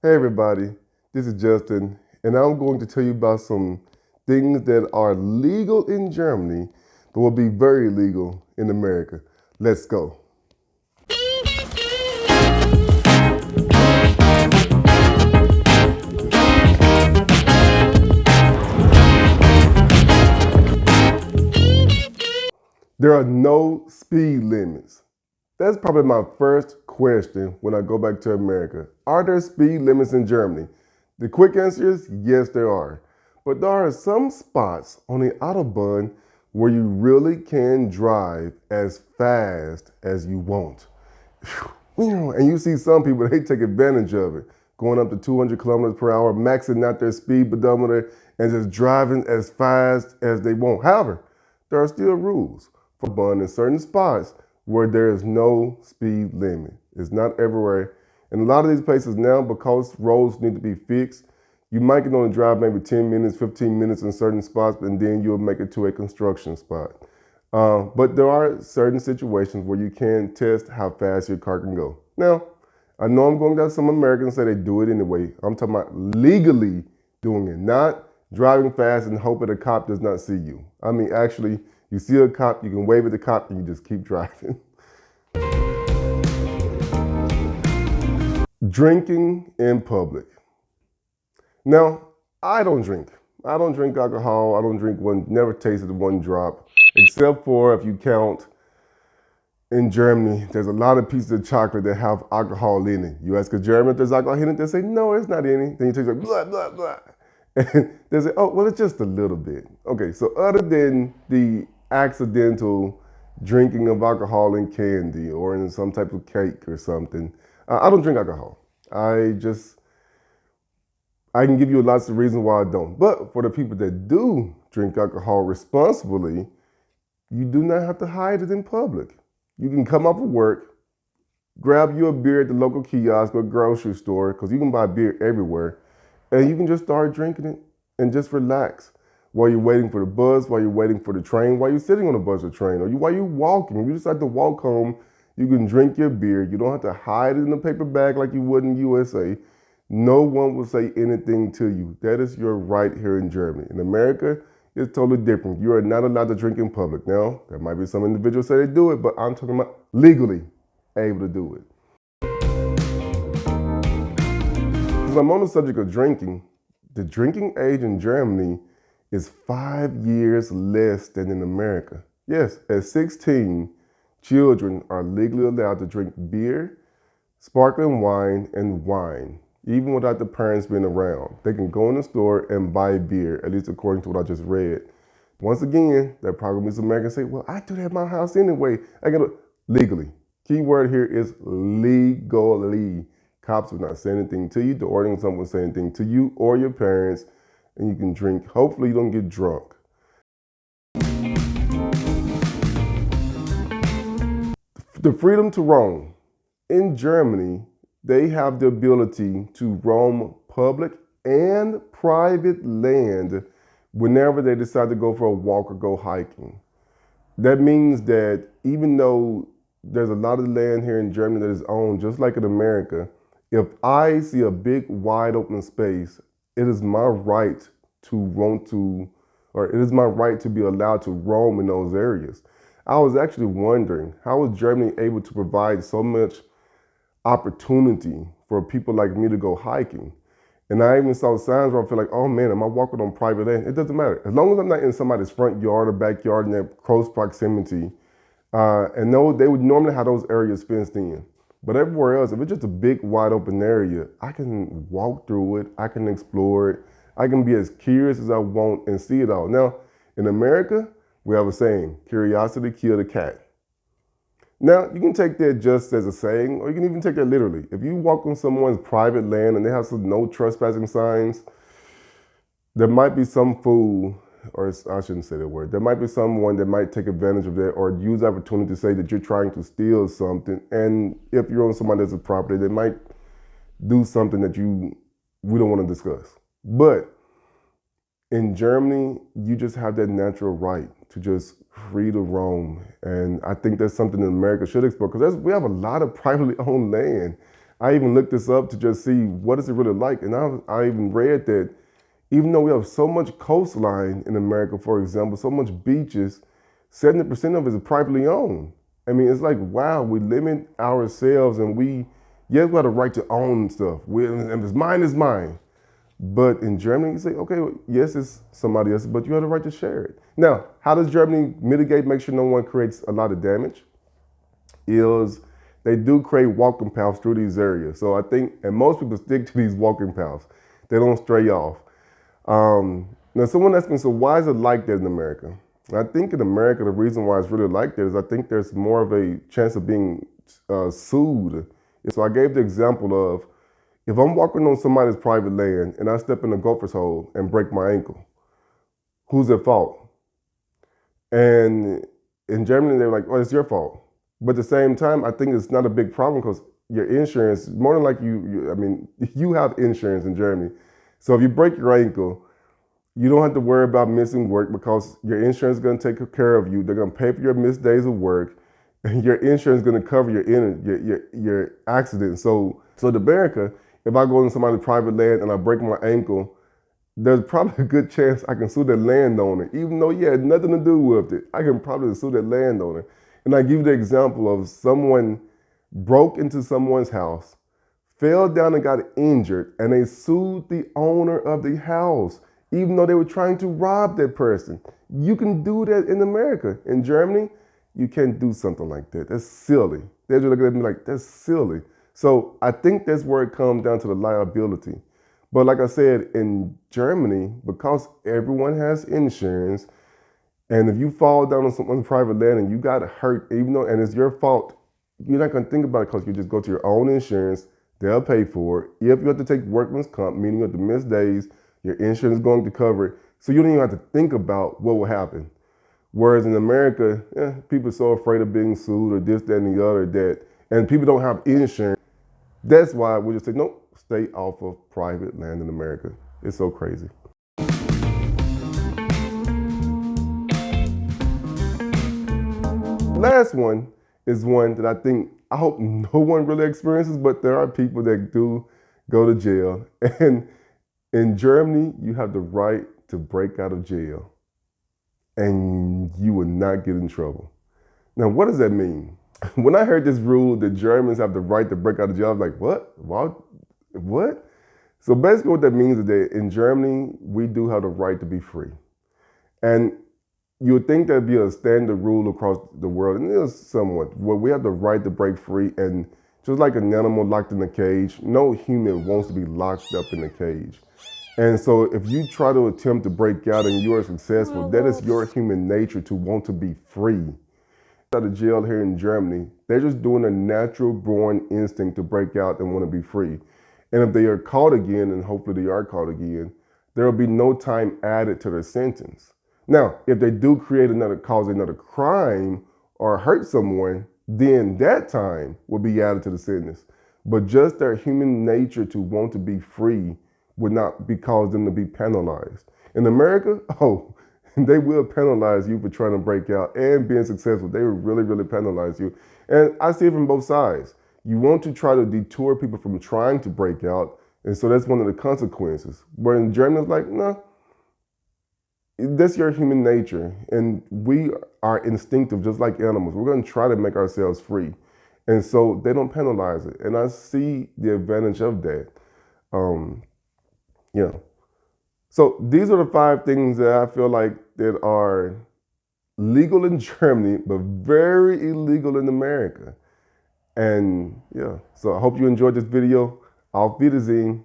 Hey everybody, this is Justin, and I'm going to tell you about some things that are legal in Germany but will be very legal in America. Let's go. There are no speed limits. That's probably my first question when I go back to America. Are there speed limits in Germany? The quick answer is yes, there are. But there are some spots on the Autobahn where you really can drive as fast as you want. And you see some people, they take advantage of it, going up to 200 kilometers per hour, maxing out their speed pedometer, and just driving as fast as they want. However, there are still rules for Autobahn in certain spots where there is no speed limit. It's not everywhere. And a lot of these places now, because roads need to be fixed, you might can only drive maybe 10 minutes, 15 minutes in certain spots, and then you'll make it to a construction spot. But there are certain situations where you can test how fast your car can go. Now, I know I'm going to get some Americans say they do it anyway. I'm talking about legally doing it, not driving fast and hoping a cop does not see you. I mean, actually, you see a cop, you can wave at the cop, and you just keep driving. Drinking in public. Now, I don't drink. I don't drink alcohol. I don't drink one, never tasted one drop, except for if you count in Germany, there's a lot of pieces of chocolate that have alcohol in it. You ask a German if there's alcohol in it, they say, no, it's not any. Then you taste like, blah, blah, blah. And they say, oh, well, it's just a little bit. Okay, so other than the accidental drinking of alcohol in candy or in some type of cake or something, I don't drink alcohol. I can give you lots of reasons why I don't. But for the people that do drink alcohol responsibly, you do not have to hide it in public. You can come off of work, grab you a beer at the local kiosk or grocery store, because you can buy beer everywhere, and you can just start drinking it and just relax while you're waiting for the bus, while you're waiting for the train, while you're sitting on the bus or train, or while you're walking. If you decide to walk home, you can drink your beer. You don't have to hide it in a paper bag like you would in USA. No one will say anything to you. That is your right here in Germany. In America, it's totally different. You are not allowed to drink in public. Now, there might be some individuals say they do it, but I'm talking about legally able to do it. Since I'm on the subject of drinking, the drinking age in Germany is 5 years less than in America. Yes, at 16, children are legally allowed to drink beer, sparkling wine, and wine, even without the parents being around. They can go in the store and buy beer, at least according to what I just read. Once again, there probably be some Americans say, well, I do that at my house anyway. I got to legally. Key word here is legally. Cops will not say anything to you. The ordinance will say anything to you or your parents, and you can drink. Hopefully you don't get drunk. The freedom to roam. In Germany, they have the ability to roam public and private land whenever they decide to go for a walk or go hiking. That means that even though there's a lot of land here in Germany that is owned, just like in America, if I see a big wide open space, it is my right to want to, or it is my right to be allowed to roam in those areas. I was actually wondering, how was Germany able to provide so much opportunity for people like me to go hiking? And I even saw signs where I feel like, oh man, am I walking on private land? It doesn't matter. As long as I'm not in somebody's front yard or backyard in that close proximity. And no, they would normally have those areas fenced in. But everywhere else, if it's just a big wide open area, I can walk through it, I can explore it, I can be as curious as I want and see it all. Now, in America, we have a saying, curiosity killed the cat. Now, you can take that just as a saying, or you can even take that literally. If you walk on someone's private land and they have some no trespassing signs, there might be some fool, or I shouldn't say that word, there might be someone that might take advantage of that or use the opportunity to say that you're trying to steal something. And if you're on somebody else's property, they might do something that we don't want to discuss. But in Germany, you just have that natural right to just free to roam. And I think that's something that America should explore, because we have a lot of privately owned land. I even looked this up to just see what is it really like. And I even read that even though we have so much coastline in America, for example, so much beaches, 70% of it is privately owned. I mean, it's like, wow, we limit ourselves and we got a right to own stuff. And if it's mine, it's mine. But in Germany, you say, okay, well, yes, it's somebody else, but you have the right to share it. Now, how does Germany mitigate, make sure no one creates a lot of damage? Is they do create walking paths through these areas. So I think, and most people stick to these walking paths. They don't stray off. Now, someone asked me, so why is it like that in America? And I think in America, the reason why it's really like that is I think there's more of a chance of being sued. So I gave the example of, if I'm walking on somebody's private land and I step in a gopher's hole and break my ankle, who's at fault? And in Germany, they're like, oh, it's your fault. But at the same time, I think it's not a big problem because your insurance, more than like you have insurance in Germany. So if you break your ankle, you don't have to worry about missing work because your insurance is going to take care of you. They're going to pay for your missed days of work, and your insurance is going to cover your accident. So in America, if I go on somebody's private land and I break my ankle, there's probably a good chance I can sue that landowner, even though he had nothing to do with it. I can probably sue that landowner. And I give you the example of someone broke into someone's house, fell down and got injured, and they sued the owner of the house, even though they were trying to rob that person. You can do that in America. In Germany, you can't do something like that. That's silly. They're just looking at me like, that's silly. So I think that's where it comes down to the liability. But like I said, in Germany, because everyone has insurance, and if you fall down on someone's private land and you got hurt, even though, and it's your fault, you're not going to think about it because you just go to your own insurance. They'll pay for it. If you have to take workman's comp, meaning you have to miss days, your insurance is going to cover it. So you don't even have to think about what will happen. Whereas in America, people are so afraid of being sued or this, that, and the other, and people don't have insurance. That's why we just say, nope, stay off of private land in America. It's so crazy. Last one is one that I hope no one really experiences, but there are people that do go to jail. And in Germany, you have the right to break out of jail and you will not get in trouble. Now, what does that mean? When I heard this rule that Germans have the right to break out of jail, I was like, what? What? So basically what that means is that in Germany, we do have the right to be free. And you would think that'd be a standard rule across the world, and it is somewhat, where we have the right to break free, and just like an animal locked in a cage, no human wants to be locked up in a cage. And so if you try to attempt to break out and you are successful, that is your human nature to want to be free. Out of jail here in Germany, they're just doing a natural born instinct to break out and want to be free. And if they are caught again, and hopefully they are caught again, there will be no time added to their sentence. Now, if they do cause another crime or hurt someone, then that time will be added to the sentence. But just their human nature to want to be free would not cause them to be penalized. In America, they will penalize you for trying to break out and being successful. They will really, really penalize you. And I see it from both sides. You want to try to deter people from trying to break out, and so that's one of the consequences. Where in Germany, it's like, no, that's your human nature, and we are instinctive just like animals. We're going to try to make ourselves free, and so they don't penalize it, and I see the advantage of that. So these are the 5 things that I feel like that are legal in Germany but very illegal in America. And so I hope you enjoyed this video. Auf Wiedersehen.